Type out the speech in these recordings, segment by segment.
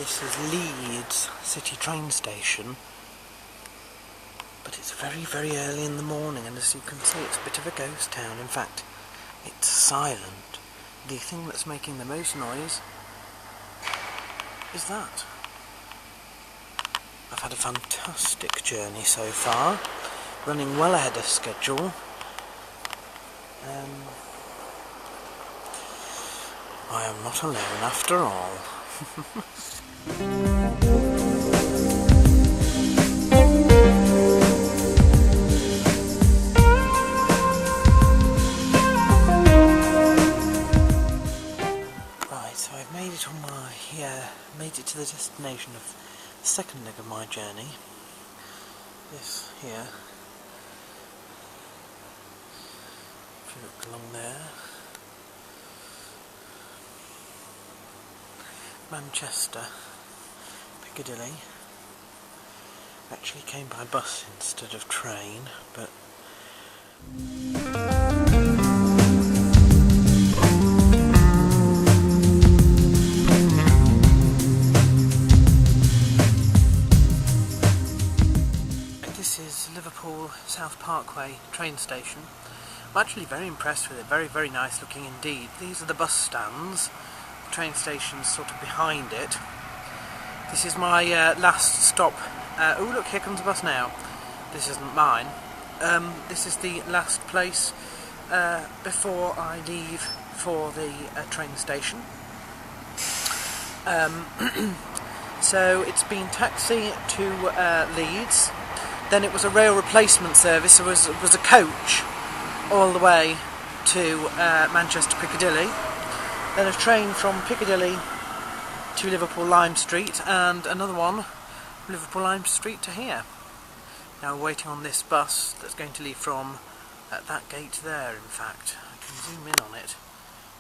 This is Leeds City train station, but it's very, very early in the morning, and as you can see it's a bit of a ghost town. In fact, it's silent. The thing that's making the most noise is that. I've had a fantastic journey so far, running well ahead of schedule. I am not alone after all. Right, so I've made it on made it to the destination of the second leg of my journey. This here. If you look along there. Manchester, Piccadilly. Actually came by bus instead of train, but this is Liverpool South Parkway train station. I'm actually very impressed with it, very, very nice looking indeed. These are the bus stands. The train station's sort of behind it. This is my last stop. Oh look, here comes a bus now. This isn't mine. This is the last place before I leave for the train station. So it's been taxi to Leeds, then it was a rail replacement service. There was a coach all the way to Manchester Piccadilly, then a train from Piccadilly to Liverpool Lime Street, and another one from Liverpool Lime Street to here. Now we're waiting on this bus that's going to leave from that gate there. In fact, I can zoom in on it.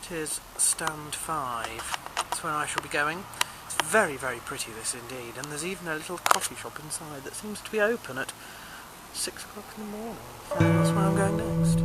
It is stand 5. That's where I shall be going. It's very, very pretty, this indeed, and there's even a little coffee shop inside that seems to be open at 6 o'clock in the morning. So that's where I'm going next.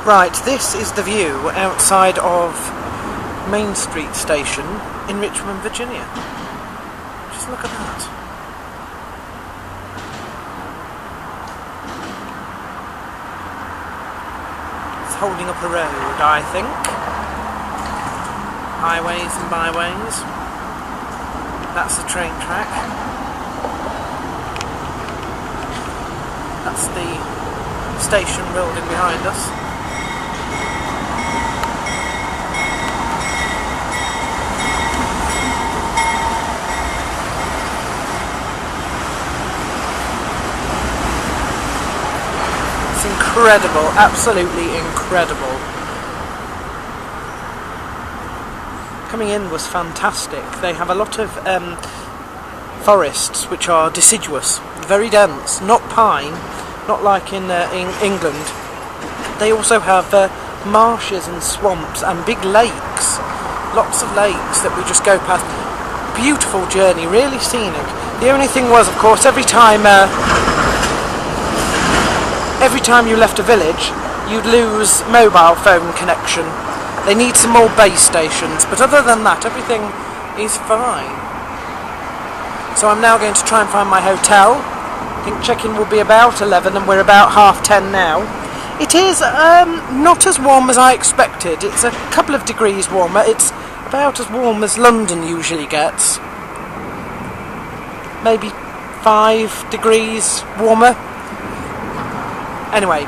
Right, this is the view outside of Main Street Station in Richmond, Virginia. Just look at that. It's holding up a road, I think. Highways and byways. That's the train track. That's the station building behind us. Incredible, absolutely incredible. Coming in was fantastic. They have a lot of forests which are deciduous, very dense, not pine, not like in England. They also have marshes and swamps and big lakes, lots of lakes that we just go past. Beautiful journey, really scenic. The only thing was, of course, every time you left a village, you'd lose mobile phone connection. They need some more base stations, but other than that, everything is fine. So I'm now going to try and find my hotel. I think check-in will be about 11 and we're about 10:30 now. It is not as warm as I expected. It's a couple of degrees warmer. It's about as warm as London usually gets. Maybe 5 degrees warmer. Anyway,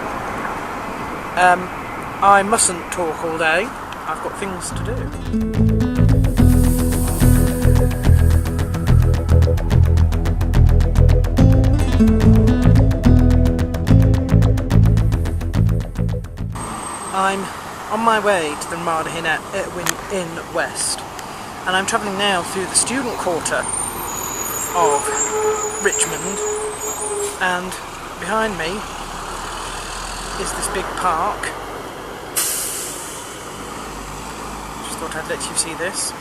I mustn't talk all day. I've got things to do. I'm on my way to the Ramada Inn West, and I'm travelling now through the student quarter of Richmond, and behind me is this big park. Just thought I'd let you see this.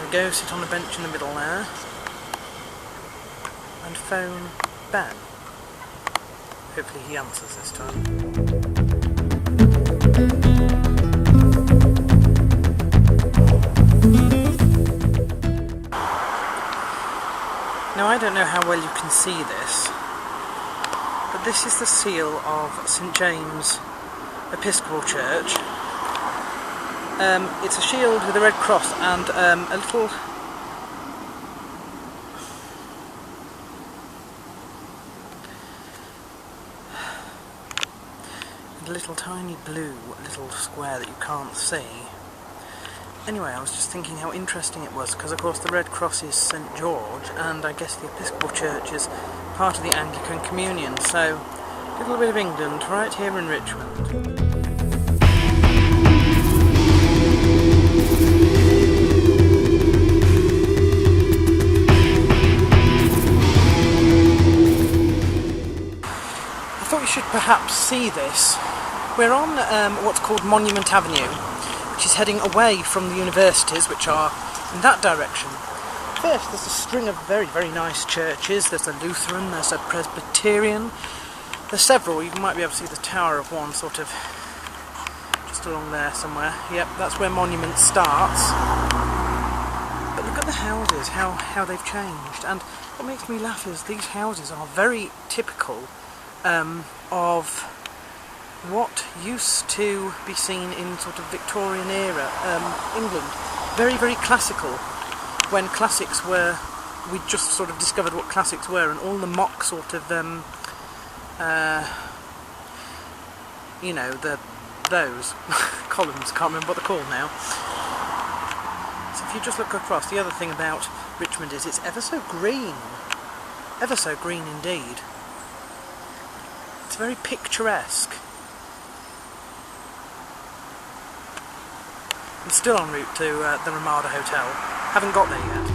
I'll go sit on a bench in the middle there and phone Ben. Hopefully he answers this time. Now I don't know how well you can see this, but this is the seal of St James Episcopal Church. It's a shield with a red cross and a little tiny blue little square that you can't see. Anyway, I was just thinking how interesting it was, because of course the Red Cross is St George, and I guess the Episcopal Church is part of the Anglican Communion, so a little bit of England right here in Richmond. I thought you should perhaps see this. We're on what's called Monument Avenue, which is heading away from the universities, which are in that direction. First, there's a string of very, very nice churches. There's a Lutheran, there's a Presbyterian, there's several. You might be able to see the tower of one sort of just along there somewhere. Yep, that's where Monument starts. But look at the houses, how they've changed. And what makes me laugh is these houses are very typical of what used to be seen in sort of Victorian era England. Very, very classical. When classics were, we just sort of discovered what classics were, and all the mock sort of, you know, those columns, can't remember what they're called now. So if you just look across, the other thing about Richmond is it's ever so green indeed. It's very picturesque. I'm still en route to the Ramada Hotel. Haven't got there yet.